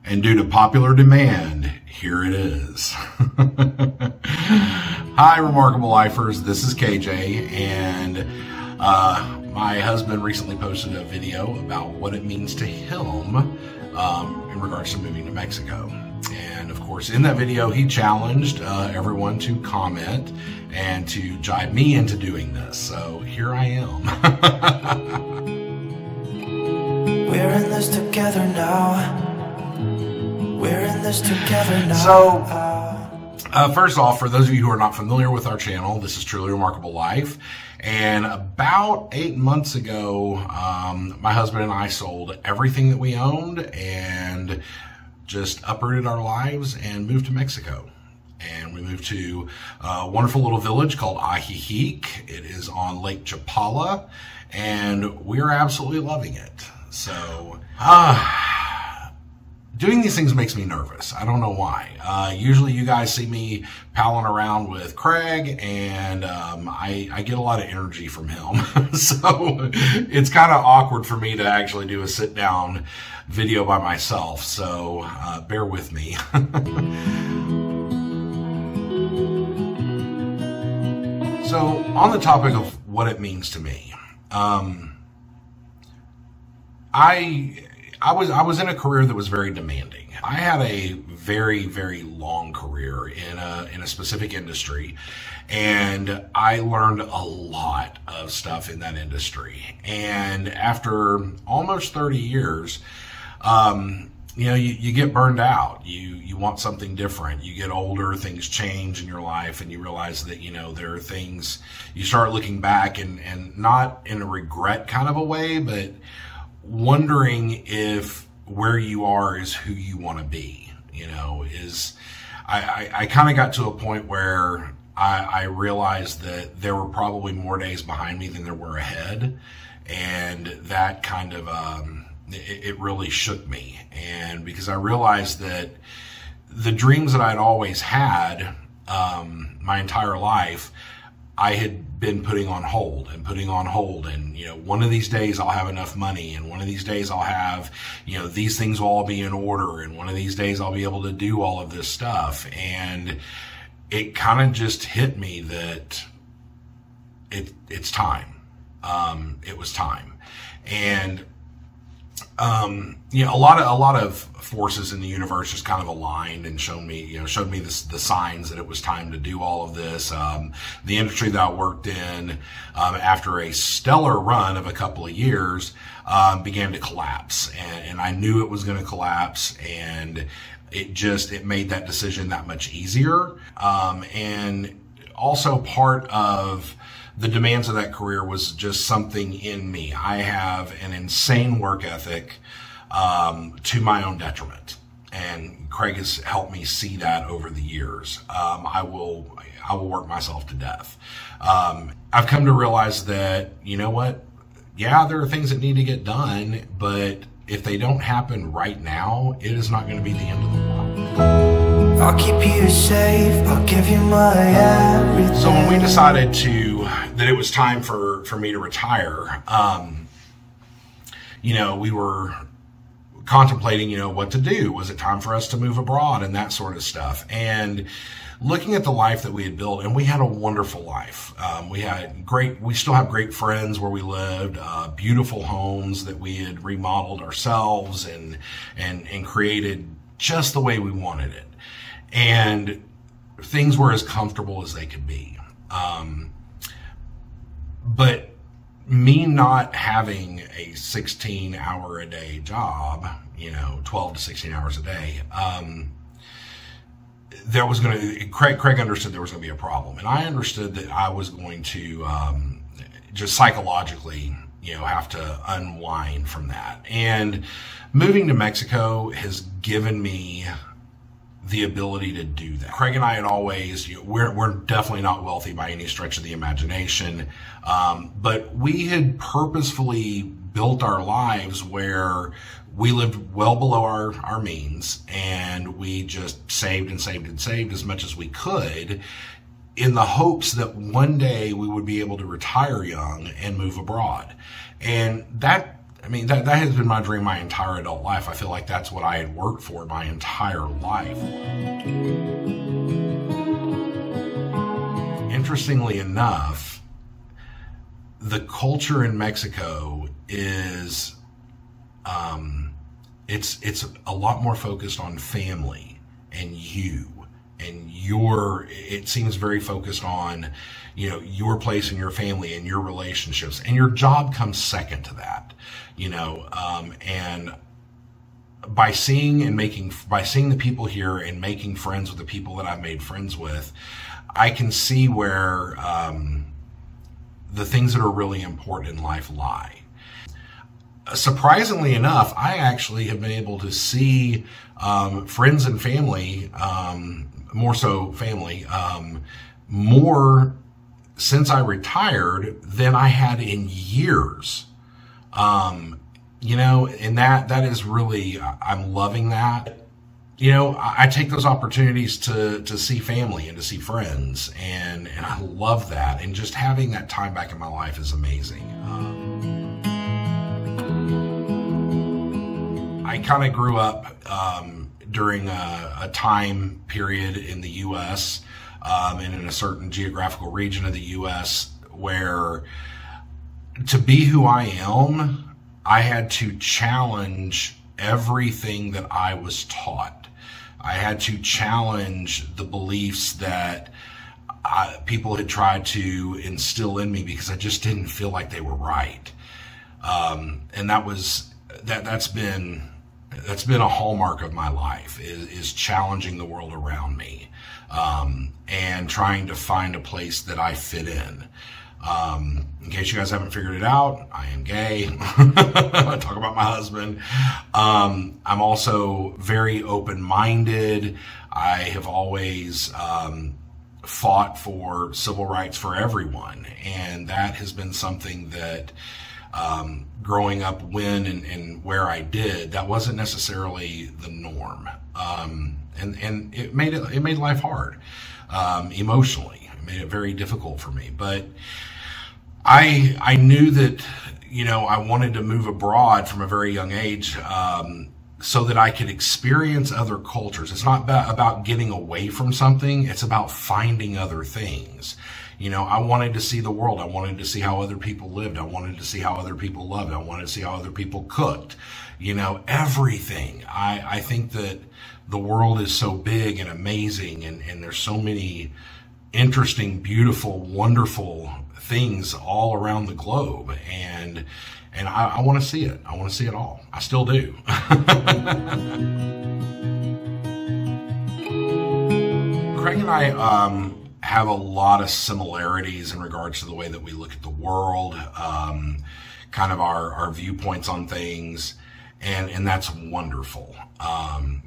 And due to popular demand, here it is. Hi, Remarkable Lifers. This is KJ, and my husband recently posted a video about what it means to him in regards to moving to Mexico. And of course, in that video, he challenged everyone to comment and to jibe me into doing this. So here I am. We're in this together now. We're in this together now. So, first off, for those of you who are not familiar with our channel, this is Truly Remarkable Life. And about 8 months ago, my husband and I sold everything that we owned and just uprooted our lives and moved to Mexico. And we moved to a wonderful little village called Ajijic. It is on Lake Chapala, and we're absolutely loving it. So, doing these things makes me nervous. I don't know why. Usually you guys see me palling around with Craig, and I get a lot of energy from him. So it's kind of awkward for me to actually do a sit-down video by myself. So bear with me. So on the topic of what it means to me, I was in a career that was very demanding. I had a very, very long career in a specific industry, and I learned a lot of stuff in that industry. And after almost 30 years, you know, you get burned out. You want something different. You get older, things change in your life, and you realize that, you know, there are things, you start looking back and not in a regret kind of a way, but wondering if where you are is who you want to be. You know, I kind of got to a point where I realized that there were probably more days behind me than there were ahead, and that kind of it really shook me. And because I realized that the dreams that I'd always had my entire life, I had been putting on hold, and, you know, one of these days I'll have enough money, and one of these days I'll have, you know, these things will all be in order, and one of these days I'll be able to do all of this stuff. And it kind of just hit me that it's time. It was time. And you know, a lot of forces in the universe just kind of aligned and showed me the signs that it was time to do all of this. The industry that I worked in, after a stellar run of a couple of years, began to collapse, and I knew it was going to collapse, and it made that decision that much easier. And also part of the demands of that career was just something in me. I have an insane work ethic, to my own detriment. And Craig has helped me see that over the years. I will work myself to death. I've come to realize that, you know what? Yeah, there are things that need to get done, but if they don't happen right now, it is not going to be the end of the world. I'll keep you safe, I'll give you my everything. So when we decided that it was time for me to retire, you know, we were contemplating, you know, what to do. Was it time for us to move abroad and that sort of stuff? And looking at the life that we had built, and we had a wonderful life. We still have great friends where we lived, beautiful homes that we had remodeled ourselves and created just the way we wanted it. And things were as comfortable as they could be. But me not having a 16-hour-a-day job, you know, 12 to 16 hours a day, Craig understood there was going to be a problem. And I understood that I was going to just psychologically, you know, have to unwind from that. And moving to Mexico has given me the ability to do that. Craig and I had always, you know, we're definitely not wealthy by any stretch of the imagination, but we had purposefully built our lives where we lived well below our means, and we just saved and saved and saved as much as we could in the hopes that one day we would be able to retire young and move abroad. And that I mean, that has been my dream my entire adult life. I feel like that's what I had worked for my entire life. Interestingly enough, the culture in Mexico is, it's a lot more focused on family and you and it seems very focused on, you know, your place in your family and your relationships, and your job comes second to that, you know, and by seeing the people here and making friends with the people that I've made friends with, I can see where, the things that are really important in life lie. Surprisingly enough, I actually have been able to see friends and family, more so family, more since I retired than I had in years. You know, and that is really, I'm loving that. You know, I take those opportunities to see family and to see friends, and I love that. And just having that time back in my life is amazing. I kind of grew up during a time period in the U.S. And in a certain geographical region of the U.S. where to be who I am, I had to challenge everything that I was taught. I had to challenge the beliefs that people had tried to instill in me because I just didn't feel like they were right. And that's been a hallmark of my life, is challenging the world around me, and trying to find a place that I fit in. In case you guys haven't figured it out, I am gay. I talk about my husband. I'm also very open-minded. I have always fought for civil rights for everyone, and that has been something that growing up when and where I did, that wasn't necessarily the norm. And it made life hard, emotionally. It made it very difficult for me. But I knew that, you know, I wanted to move abroad from a very young age, so that I could experience other cultures. It's not about getting away from something. It's about finding other things. You know, I wanted to see the world. I wanted to see how other people lived. I wanted to see how other people loved. I wanted to see how other people cooked. You know, everything. I think that the world is so big and amazing, and there's so many interesting, beautiful, wonderful things all around the globe. And I want to see it. I want to see it all. I still do. Craig and I, have a lot of similarities in regards to the way that we look at the world, kind of our viewpoints on things, and that's wonderful.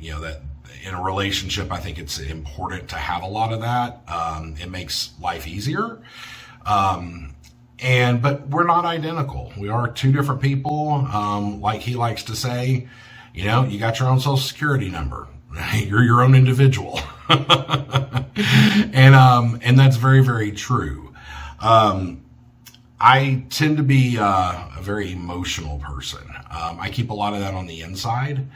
You know, that in a relationship, I think it's important to have a lot of that. It makes life easier. But we're not identical. We are two different people. Like he likes to say, you know, you got your own social security number. You're your own individual. And that's very, very true. I tend to be a very emotional person. I keep a lot of that on the inside.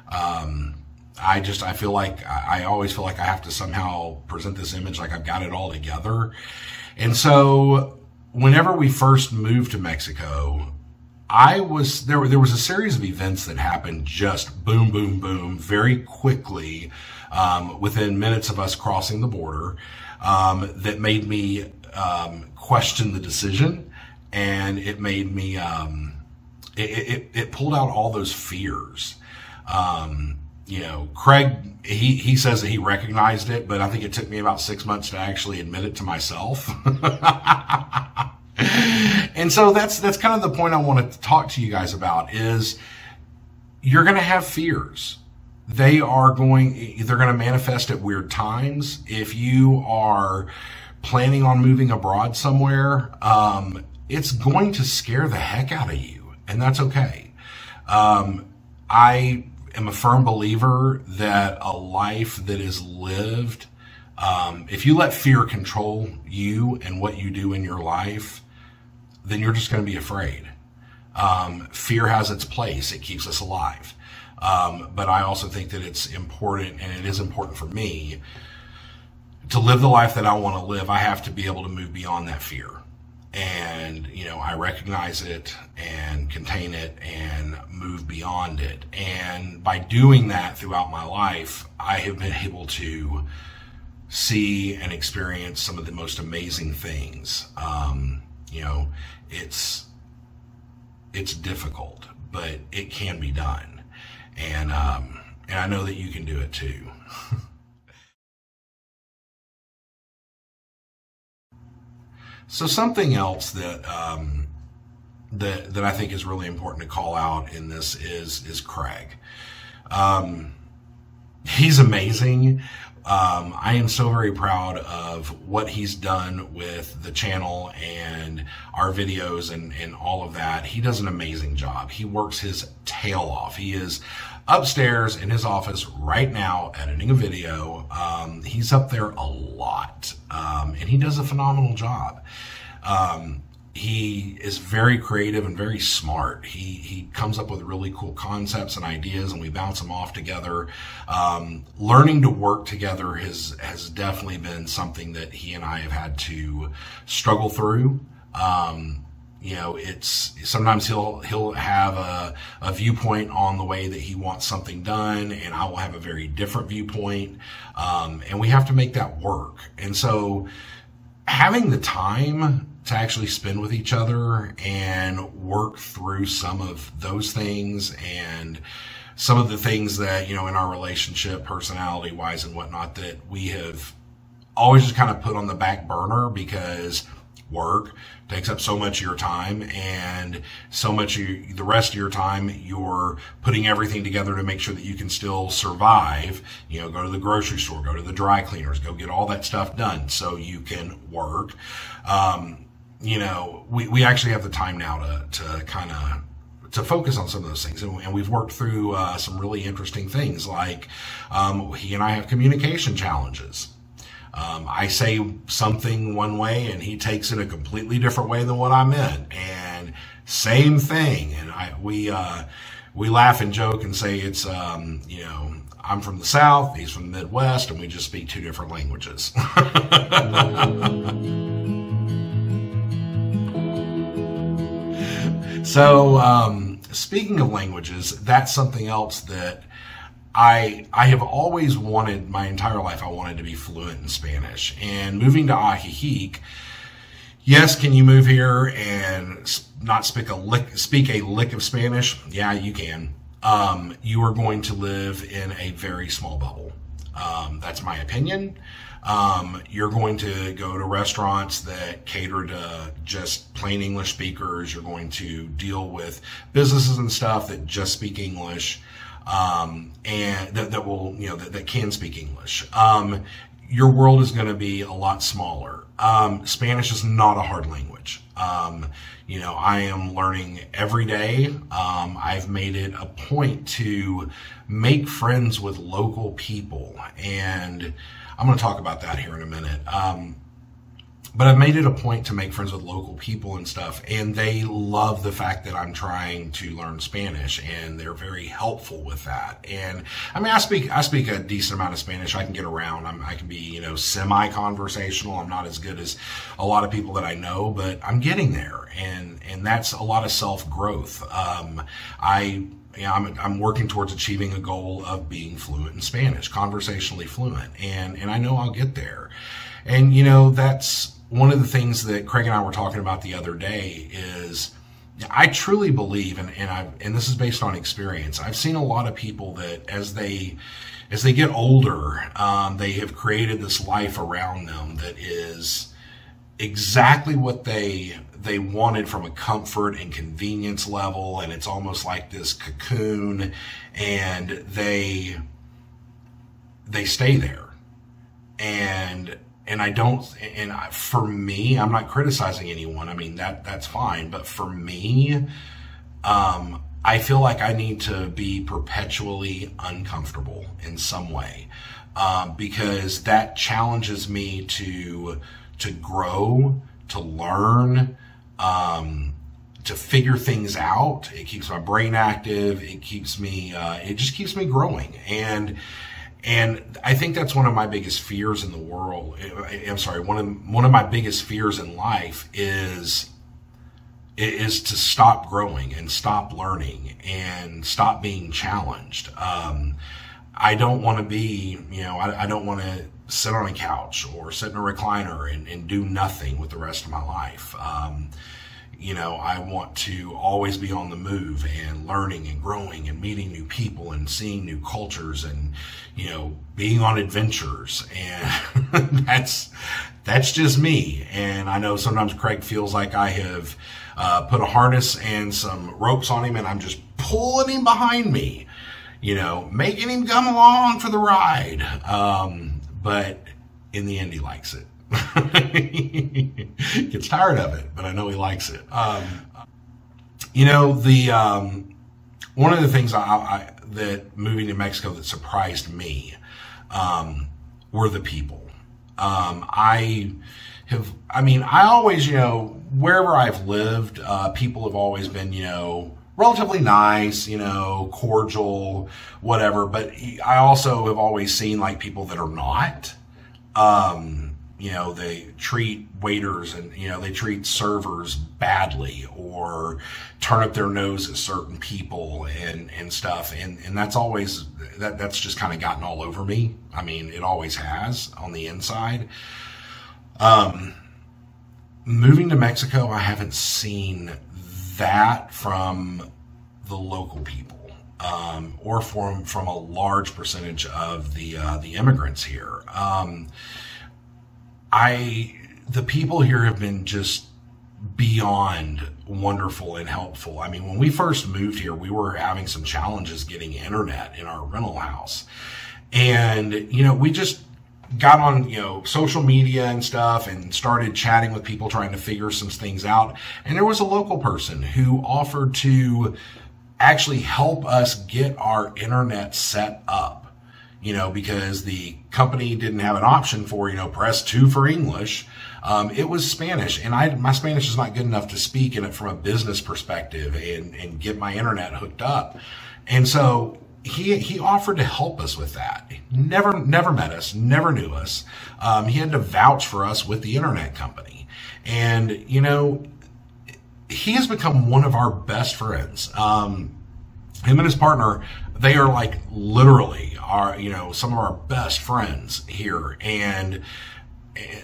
I feel like, I always feel like I have to somehow present this image like I've got it all together. And so whenever we first moved to Mexico, there was a series of events that happened just boom, boom, boom, very quickly, within minutes of us crossing the border, that made me question the decision, and it made me it pulled out all those fears. You know, Craig, he says that he recognized it, but I think it took me about 6 months to actually admit it to myself. And so that's kind of the point I want to talk to you guys about, is you're going to have fears. They're going to manifest at weird times. If you are planning on moving abroad somewhere, it's going to scare the heck out of you, and that's okay. I am a firm believer that a life that is lived, if you let fear control you and what you do in your life, then you're just going to be afraid. Fear has its place. It keeps us alive. But I also think that it's important, and it is important for me, to live the life that I want to live. I have to be able to move beyond that fear. And, you know, I recognize it and contain it and move beyond it. And by doing that throughout my life, I have been able to see and experience some of the most amazing things. You know, it's difficult, but it can be done. And I know that you can do it too. So something else that that I think is really important to call out in this is Craig. He's amazing. I am so very proud of what he's done with the channel and our videos and all of that. He does an amazing job. He works his tail off. He is upstairs in his office right now editing a video. He's up there a lot, and he does a phenomenal job. He is very creative and very smart. He comes up with really cool concepts and ideas, and we bounce them off together. Learning to work together has definitely been something that he and I have had to struggle through. You know, it's sometimes he'll have a viewpoint on the way that he wants something done, and I will have a very different viewpoint, and we have to make that work. And so having the time to actually spend with each other and work through some of those things and some of the things that, you know, in our relationship, personality wise and whatnot, that we have always just kind of put on the back burner because work takes up so much of your time, and so much the rest of your time you're putting everything together to make sure that you can still survive. You know, go to the grocery store, go to the dry cleaners, go get all that stuff done so you can work. You know, we actually have the time now to kind of to focus on some of those things, and we've worked through some really interesting things, like he and I have communication challenges. I say something one way and he takes it a completely different way than what I meant, and same thing. And we laugh and joke and say it's you know, I'm from the South, he's from the Midwest, and we just speak two different languages. So speaking of languages, that's something else that I have always wanted my entire life. I wanted to be fluent in Spanish. And moving to Ajijic, yes, can you move here and not speak a lick of Spanish? Yeah, you can. You are going to live in a very small bubble. That's my opinion. You're going to go to restaurants that cater to just plain English speakers. You're going to deal with businesses and stuff that just speak English. And that will, you know, that can speak English. Your world is going to be a lot smaller. Spanish is not a hard language. You know, I am learning every day. I've made it a point to make friends with local people, and I'm going to talk about that here in a minute. But I've made it a point to make friends with local people and stuff, and they love the fact that I'm trying to learn Spanish, and they're very helpful with that. And I mean, I speak a decent amount of Spanish. I can get around. I can be, you know, semi-conversational. I'm not as good as a lot of people that I know, but I'm getting there, and that's a lot of self-growth. I'm working towards achieving a goal of being fluent in Spanish, conversationally fluent, and I know I'll get there. And, you know, that's one of the things that Craig and I were talking about the other day. Is I truly believe, and this is based on experience, I've seen a lot of people that as they get older, they have created this life around them that is exactly what they wanted from a comfort and convenience level, and it's almost like this cocoon, and they stay there. For me, I'm not criticizing anyone. I mean, that's fine. But for me, I feel like I need to be perpetually uncomfortable in some way, because that challenges me to grow, to learn, figure things out. It keeps my brain active. It keeps me, it just keeps me growing. And I think that's one of my biggest fears in the world. I'm sorry, one of my biggest fears in life is to stop growing and stop learning and stop being challenged. I don't want to be, I don't want to sit on a couch or sit in a recliner and do nothing with the rest of my life. I want to always be on the move and learning and growing and meeting new people and seeing new cultures and, being on adventures. And that's just me. And I know sometimes Craig feels like I have put a harness and some ropes on him and I'm just pulling him behind me, making him come along for the ride. But in the end, he likes it. Gets tired of it, but I know he likes it. One of the things that moving to Mexico that surprised me were the people. I always, wherever I've lived, people have always been, relatively nice, cordial, whatever. But I also have always seen like people that are not. They treat waiters and, they treat servers badly or turn up their nose at certain people and stuff. And that's always, that's just kind of gotten all over me. I mean, it always has on the inside. Moving to Mexico, I haven't seen that from the local people, or from a large percentage of the immigrants here. The people here have been just beyond wonderful and helpful. I mean, when we first moved here, we were having some challenges getting internet in our rental house. And, we just got on, social media and stuff and started chatting with people trying to figure some things out. And there was a local person who offered to actually help us get our internet set up. Because the company didn't have an option for, press 2 for English. It was Spanish, and my Spanish is not good enough to speak in it from a business perspective and get my internet hooked up. And so he offered to help us with that. Never met us, never knew us. He had to vouch for us with the internet company. And, he has become one of our best friends. Him and his partner, they are like literally some of our best friends here, and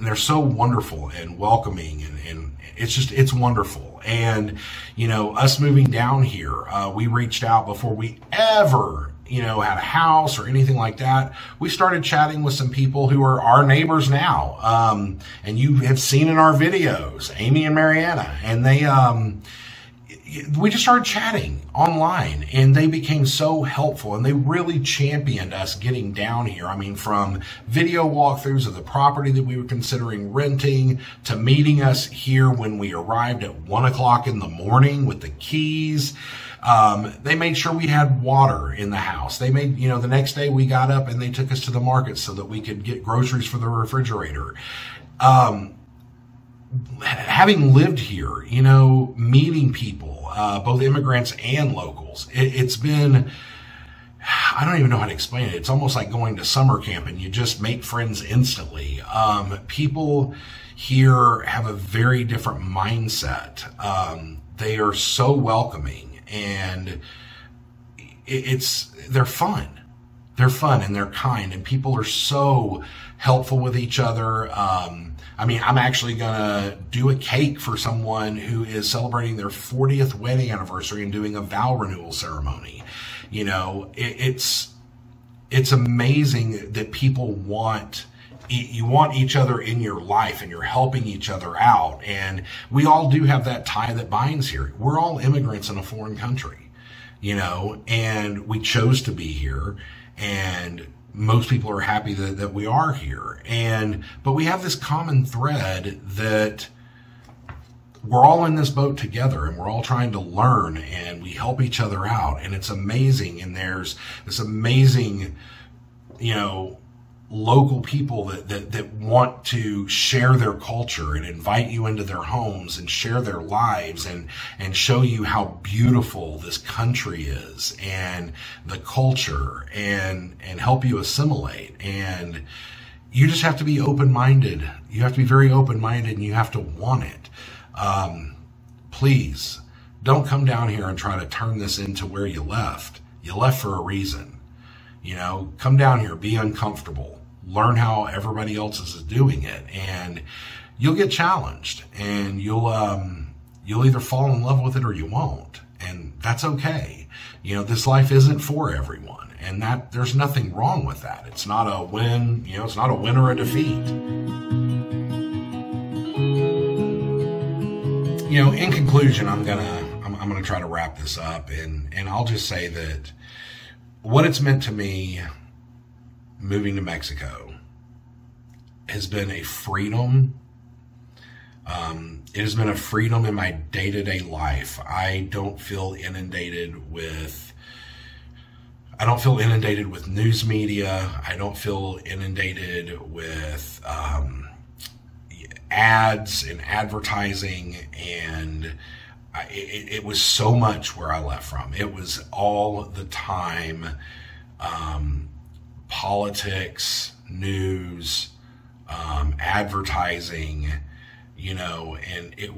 they're so wonderful and welcoming, and it's wonderful. And us moving down here, we reached out before we ever had a house or anything like that. We started chatting with some people who are our neighbors now, and you have seen in our videos, Amy and Mariana, and we just started chatting online, and they became so helpful, and they really championed us getting down here. I mean, from video walkthroughs of the property that we were considering renting to meeting us here when we arrived at 1 o'clock in the morning with the keys. They made sure we had water in the house. They made, the next day we got up and they took us to the market so that we could get groceries for the refrigerator. Having lived here, meeting people, both immigrants and locals, it's been, I don't even know how to explain it. It's almost like going to summer camp and you just make friends instantly. People here have a very different mindset. They are so welcoming, and they're fun. They're fun and they're kind, and people are so helpful with each other. I'm actually going to do a cake for someone who is celebrating their 40th wedding anniversary and doing a vow renewal ceremony. It's amazing that people want each other in your life, and you're helping each other out. And we all do have that tie that binds here. We're all immigrants in a foreign country, and we chose to be here, and most people are happy that we are here. But we have this common thread that we're all in this boat together, and we're all trying to learn, and we help each other out. And it's amazing. And there's this amazing, local people that want to share their culture and invite you into their homes and share their lives and show you how beautiful this country is and the culture and help you assimilate. And you just have to be open-minded. You have to be very open-minded, and you have to want it. Please don't come down here and try to turn this into where you left. You left for a reason. You know, come down here, be uncomfortable, learn how everybody else is doing it, and you'll get challenged, and you'll either fall in love with it or you won't, and that's okay. You know, this life isn't for everyone, and that there's nothing wrong with that. It's not a win, you know, it's not a win or a defeat. You know, in conclusion, I'm gonna try to wrap this up, and I'll just say that what it's meant to me moving to Mexico has been a freedom. It has been a freedom in my day-to-day life. I don't feel inundated with news media. I don't feel inundated with ads and advertising, and it was so much where I left from. It was all the time politics, news, advertising, you know, and it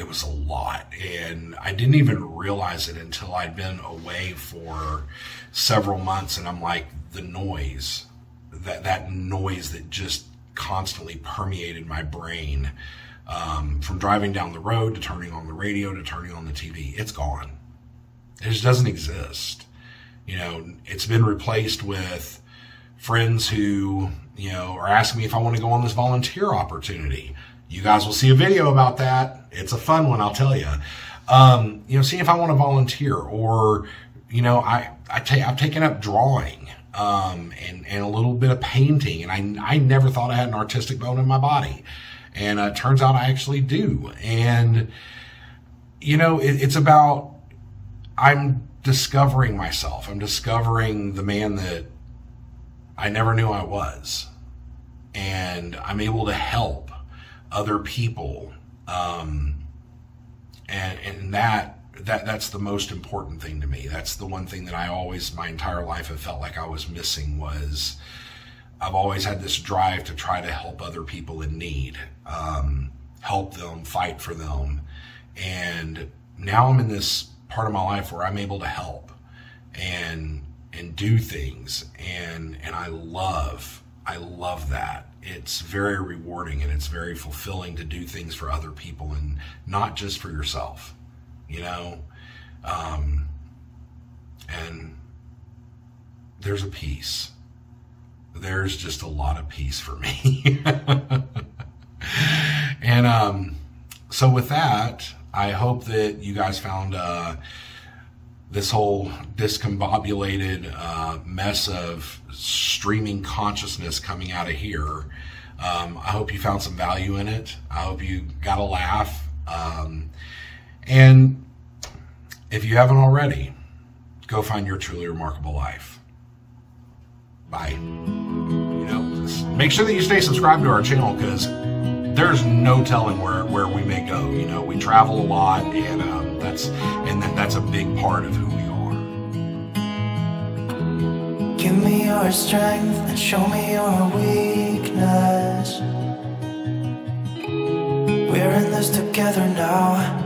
was a lot. And I didn't even realize it until I'd been away for several months, and I'm like, the noise, that noise that just constantly permeated my brain, from driving down the road to turning on the radio to turning on the TV, it's gone. It just doesn't exist. You know, it's been replaced with friends who, you know, are asking me if I want to go on this volunteer opportunity. You guys will see a video about that. It's a fun one, I'll tell you. You know, seeing if I want to volunteer, or, you know, I've taken up drawing, and a little bit of painting, and I never thought I had an artistic bone in my body. And it turns out I actually do. And, you know, it's about, I'm discovering myself. I'm discovering the man that I never knew I was. And I'm able to help other people. And that's the most important thing to me. That's the one thing that I always, my entire life, have felt like I was missing, was I've always had this drive to try to help other people in need, help them, fight for them. And now I'm in this part of my life where I'm able to help and do things. And I love that. It's very rewarding, and it's very fulfilling to do things for other people and not just for yourself, you know? And there's a peace. There's just a lot of peace for me. And so with that, I hope that you guys found this whole discombobulated mess of streaming consciousness coming out of here. I hope you found some value in it. I hope you got a laugh. And if you haven't already, go find your truly remarkable life. Bye. You know, just make sure that you stay subscribed to our channel, because there's no telling where we may go. You know, we travel a lot, and that's a big part of who we are. Give me your strength and show me your weakness. We're in this together now.